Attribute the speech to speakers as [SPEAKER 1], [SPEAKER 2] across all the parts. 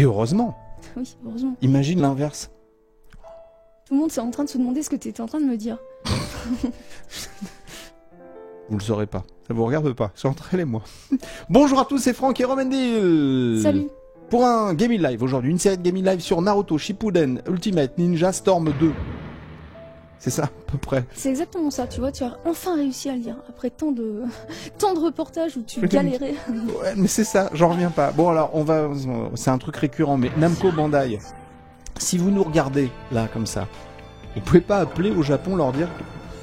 [SPEAKER 1] Et heureusement.
[SPEAKER 2] Oui, heureusement.
[SPEAKER 1] Imagine l'inverse.
[SPEAKER 2] Tout le monde est en train de se demander ce que tu étais en train de me dire.
[SPEAKER 1] Vous le saurez pas. Ça vous regarde pas. Centrez-les-moi. Bonjour à tous, c'est Franck et Romendil.
[SPEAKER 2] Salut.
[SPEAKER 1] Pour un Gaming Live aujourd'hui, une série de Gaming Live sur Naruto Shippuden Ultimate Ninja Storm 2. C'est ça, à peu près.
[SPEAKER 2] C'est exactement ça, tu vois, tu as enfin réussi à le lire, après tant de reportages où tu galérais.
[SPEAKER 1] Ouais, mais c'est ça, j'en reviens pas. Bon alors, c'est un truc récurrent, mais Namco Bandai, si vous nous regardez, là, comme ça, vous pouvez pas appeler au Japon, leur dire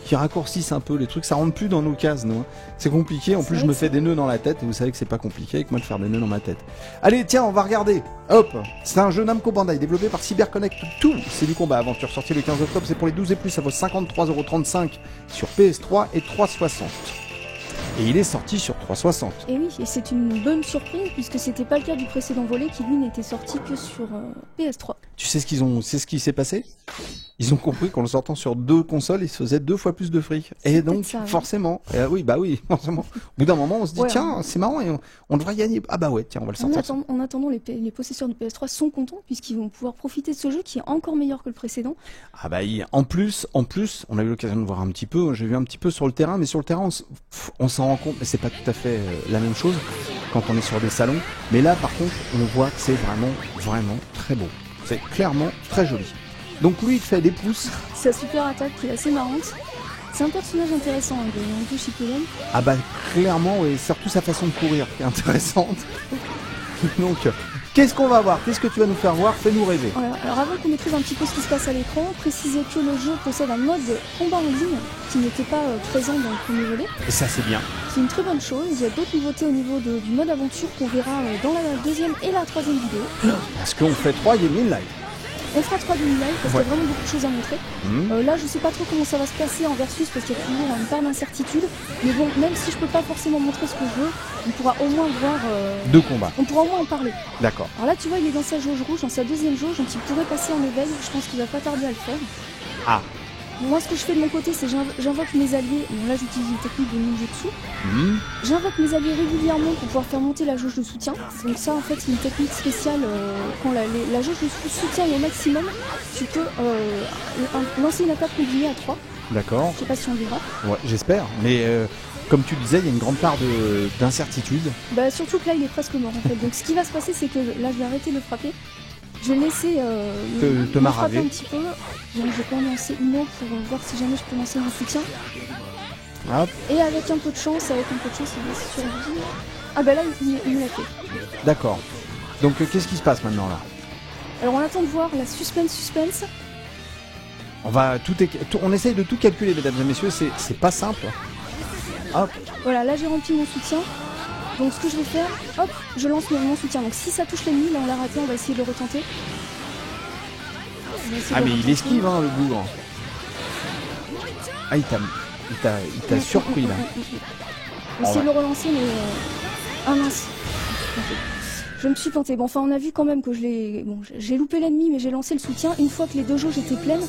[SPEAKER 1] qu'ils raccourcissent un peu les trucs, ça rentre plus dans nos cases, nous. C'est compliqué, en plus je me fais des nœuds dans la tête, et vous savez que c'est pas compliqué avec moi de faire des nœuds dans ma tête. Allez, tiens, on va regarder. Hop, c'est un jeu Namco Bandai, développé par CyberConnect 2. C'est du combat aventure, sorti le 15 octobre, c'est pour les 12 et plus, ça vaut 53,35€ sur PS3 et 360. Et il est sorti sur 360.
[SPEAKER 2] Et oui, et c'est une bonne surprise, puisque c'était pas le cas du précédent volet, qui lui n'était sorti que sur PS3.
[SPEAKER 1] Tu sais ce qui s'est passé? Ils ont compris qu'en le sortant sur 2 consoles, ils se faisaient 2 fois plus de fric. Et donc, ça, forcément, oui, forcément. Au bout d'un moment, on se dit, tiens, c'est marrant, et on devrait gagner. Ah bah ouais, tiens, on va le sortir.
[SPEAKER 2] En attendant, les possesseurs du PS3 sont contents, puisqu'ils vont pouvoir profiter de ce jeu qui est encore meilleur que le précédent.
[SPEAKER 1] Ah bah, en plus, on a eu l'occasion de voir un petit peu, j'ai vu un petit peu sur le terrain, mais sur le terrain, on s'en rend compte, mais c'est pas tout à fait la même chose quand on est sur des salons. Mais là, par contre, on voit que c'est vraiment très beau. C'est clairement très joli. Donc lui, il fait des pouces.
[SPEAKER 2] Sa super attaque qui est assez marrante. C'est un personnage intéressant, hein, de Naruto Shippuden.
[SPEAKER 1] Ah bah clairement, et surtout sa façon de courir qui est intéressante. Donc, qu'est-ce qu'on va voir? Qu'est-ce que tu vas nous faire voir? Fais-nous rêver.
[SPEAKER 2] Voilà. Alors avant qu'on maîtrise un petit peu ce qui se passe à l'écran, préciser que le jeu possède un mode combat en ligne qui n'était pas présent dans le premier volet.
[SPEAKER 1] Et ça c'est bien.
[SPEAKER 2] C'est une très bonne chose. Il y a d'autres nouveautés au niveau du mode aventure qu'on verra dans la deuxième et la troisième vidéo.
[SPEAKER 1] Parce qu'on fait 3 Gaming Live.
[SPEAKER 2] On fera 3 Gaming Live parce qu'il y a vraiment beaucoup de choses à montrer. Là, je sais pas trop comment ça va se passer en versus parce qu'il y a toujours une part d'incertitude. Mais bon, même si je peux pas forcément montrer ce que je veux, on pourra au moins voir...
[SPEAKER 1] 2 combats.
[SPEAKER 2] On pourra au moins en parler.
[SPEAKER 1] D'accord.
[SPEAKER 2] Alors là, tu vois, il est dans sa jauge rouge, dans sa deuxième jauge, donc il pourrait passer en éveil. Je pense qu'il va pas tarder à le faire.
[SPEAKER 1] Ah.
[SPEAKER 2] Moi, ce que je fais de mon côté, c'est j'invoque mes alliés. Bon, là, j'utilise une technique de ninjutsu. J'invoque mes alliés régulièrement pour pouvoir faire monter la jauge de soutien. Donc ça, en fait, c'est une technique spéciale. Quand la jauge de soutien est au maximum, tu peux lancer une attaque combinée à 3.
[SPEAKER 1] D'accord.
[SPEAKER 2] Je sais pas si on verra.
[SPEAKER 1] Ouais, j'espère. Mais comme tu disais, il y a une grande part d'incertitude.
[SPEAKER 2] Bah, surtout que là, il est presque mort, en fait. Donc ce qui va se passer, c'est que là, je vais arrêter de le frapper. Je vais laisser
[SPEAKER 1] te maraver
[SPEAKER 2] un petit peu. Donc je vais pas en lancer une autre pour voir si jamais je peux lancer mon soutien.
[SPEAKER 1] Hop.
[SPEAKER 2] Et avec un peu de chance, il va survivre. Ah bah là, il me l'a fait.
[SPEAKER 1] D'accord. Donc qu'est-ce qui se passe maintenant là?
[SPEAKER 2] Alors on attend de voir la suspense.
[SPEAKER 1] On essaye de tout calculer, mesdames et messieurs, c'est pas simple. Hop.
[SPEAKER 2] Voilà, là j'ai rempli mon soutien. Donc ce que je vais faire, hop, je lance mon soutien. Donc si ça touche l'ennemi, là on l'a raté, on va essayer de le retenter.
[SPEAKER 1] Ah mais il esquive hein, le bougre. Ah il t'a surpris là.
[SPEAKER 2] On va essayer de le relancer mais... Ah mince. Je me suis planté. Bon, enfin, on a vu quand même que j'ai loupé l'ennemi, mais j'ai lancé le soutien. Une fois que les 2 jauges étaient pleines,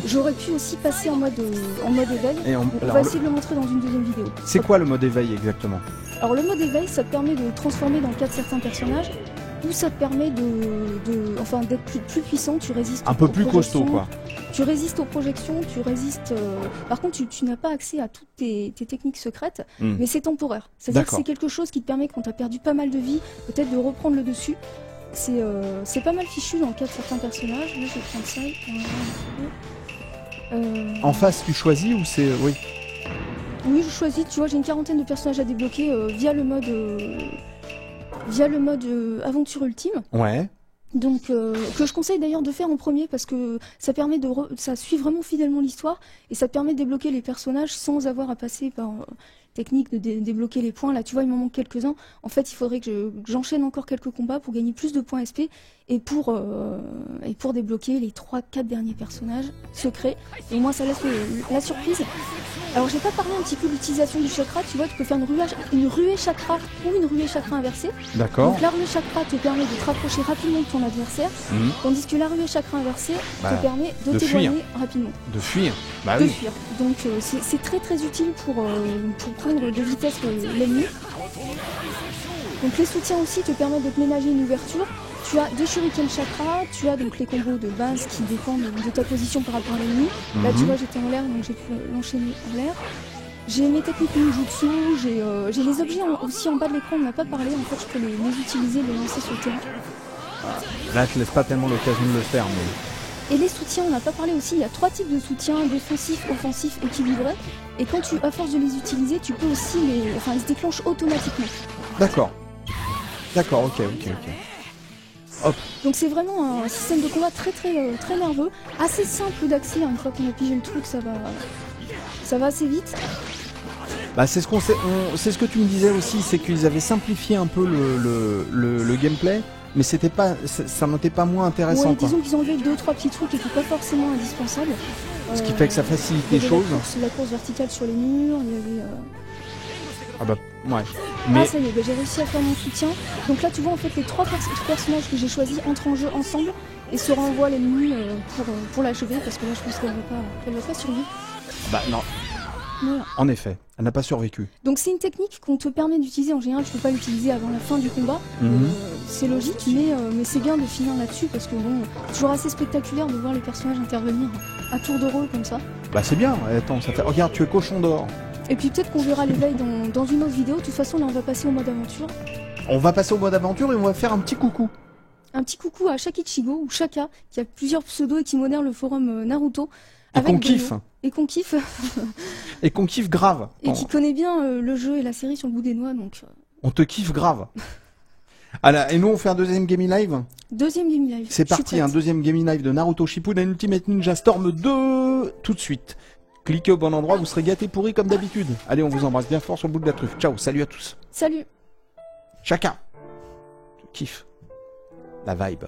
[SPEAKER 2] j'aurais pu aussi passer en mode éveil. Et on va essayer de le montrer dans une deuxième vidéo.
[SPEAKER 1] C'est quoi le mode éveil exactement?
[SPEAKER 2] Alors, le mode éveil, ça te permet de transformer dans le cas de certains personnages, ou ça te permet d'être plus puissant. Tu résistes
[SPEAKER 1] un peu plus costaud, quoi.
[SPEAKER 2] Tu résistes aux projections, tu résistes... Par contre, tu n'as pas accès à toutes tes techniques secrètes, mais c'est temporaire. C'est-à-dire que c'est quelque chose qui te permet, quand tu as perdu pas mal de vie, peut-être de reprendre le dessus. C'est pas mal fichu dans le cas de certains personnages. Là, je vais prendre ça.
[SPEAKER 1] En face, tu choisis ou c'est... Oui.
[SPEAKER 2] Oui, je choisis. Tu vois, j'ai une quarantaine de personnages à débloquer via le mode aventure ultime.
[SPEAKER 1] Ouais.
[SPEAKER 2] Donc que je conseille d'ailleurs de faire en premier parce que ça permet ça suit vraiment fidèlement l'histoire et ça te permet de débloquer les personnages sans avoir à passer par technique de débloquer les points. Là tu vois il m'en manque quelques-uns. En fait il faudrait que j'enchaîne encore quelques combats pour gagner plus de points SP et pour débloquer les 3-4 derniers personnages secrets. Et moi ça laisse la surprise. Alors j'ai pas parlé un petit peu de l'utilisation du chakra, tu vois tu peux faire une ruée chakra ou une ruée chakra inversée.
[SPEAKER 1] D'accord.
[SPEAKER 2] Donc la ruée chakra te permet de te rapprocher rapidement de ton adversaire, tandis que la ruée chakra inversée te permet de t'éloigner rapidement.
[SPEAKER 1] De fuir. Bah
[SPEAKER 2] de
[SPEAKER 1] oui.
[SPEAKER 2] fuir. Donc c'est très très utile pour prendre de vitesse l'ennemi. Donc les soutiens aussi te permettent de te ménager une ouverture. Tu as 2 shuriken chakra, tu as donc les combos de base qui dépendent de ta position par rapport à l'ennemi. Là tu vois j'étais en l'air donc j'ai pu l'enchaîner en l'air. J'ai mes techniques ninjutsu, j'ai les objets aussi en bas de l'écran, on n'a pas parlé, en fait je peux les utiliser, les lancer sur le terrain.
[SPEAKER 1] Là je laisse pas tellement l'occasion de le faire mais...
[SPEAKER 2] Et les soutiens, on n'a pas parlé aussi, il y a 3 types de soutiens, défensif, offensif, équilibré. Et quand à force de les utiliser, tu peux aussi ils se déclenchent automatiquement.
[SPEAKER 1] D'accord. D'accord, ok. Hop.
[SPEAKER 2] Donc c'est vraiment un système de combat très nerveux, assez simple d'accès, une fois qu'on a pigé le truc, ça va assez vite.
[SPEAKER 1] Bah c'est ce que tu me disais aussi, c'est qu'ils avaient simplifié un peu le gameplay, mais c'était pas, ça n'était pas moins intéressant.
[SPEAKER 2] Ouais, disons qu'ils ont enlevé 2-3 petits trucs qui n'étaient pas forcément indispensables.
[SPEAKER 1] Ce qui fait que ça facilite les choses.
[SPEAKER 2] La course verticale sur les murs, il y avait...
[SPEAKER 1] Ah bah ouais. Mais...
[SPEAKER 2] Ah ça y est, j'ai réussi à faire mon soutien. Donc là tu vois en fait les 3 personnages que j'ai choisis entrent en jeu ensemble et se renvoient l'ennemi pour l'achever parce que là je pense qu'elle va pas survivre.
[SPEAKER 1] Bah non. Voilà. En effet, elle n'a pas survécu.
[SPEAKER 2] Donc c'est une technique qu'on te permet d'utiliser en général, tu peux pas l'utiliser avant la fin du combat. C'est logique, mais c'est bien de finir là-dessus parce que bon, c'est toujours assez spectaculaire de voir les personnages intervenir à tour de rôle comme ça.
[SPEAKER 1] Bah c'est bien, attends, ça fait... Regarde, tu es cochon d'or.
[SPEAKER 2] Et puis peut-être qu'on verra l'éveil dans une autre vidéo. De toute façon, là, on va passer au mode aventure.
[SPEAKER 1] On va passer au mode aventure et on va faire un petit coucou.
[SPEAKER 2] Un petit coucou à Shakichigo, ou Shaka, qui a plusieurs pseudos et qui modère le forum Naruto.
[SPEAKER 1] Et qu'on kiffe.
[SPEAKER 2] Et qu'on kiffe.
[SPEAKER 1] Et qu'on kiffe grave.
[SPEAKER 2] Et qui connaît bien le jeu et la série sur le bout des doigts, donc...
[SPEAKER 1] On te kiffe grave. Alors, et nous, on fait un deuxième gaming live.
[SPEAKER 2] Deuxième gaming live.
[SPEAKER 1] C'est parti, un deuxième gaming live de Naruto Shippuden Ultimate Ninja Storm 2, tout de suite. Cliquez au bon endroit, vous serez gâtés pourris comme d'habitude. Allez, on vous embrasse bien fort sur le bout de la truffe. Ciao, salut à tous.
[SPEAKER 2] Salut.
[SPEAKER 1] Chacun. Kiffe. La vibe.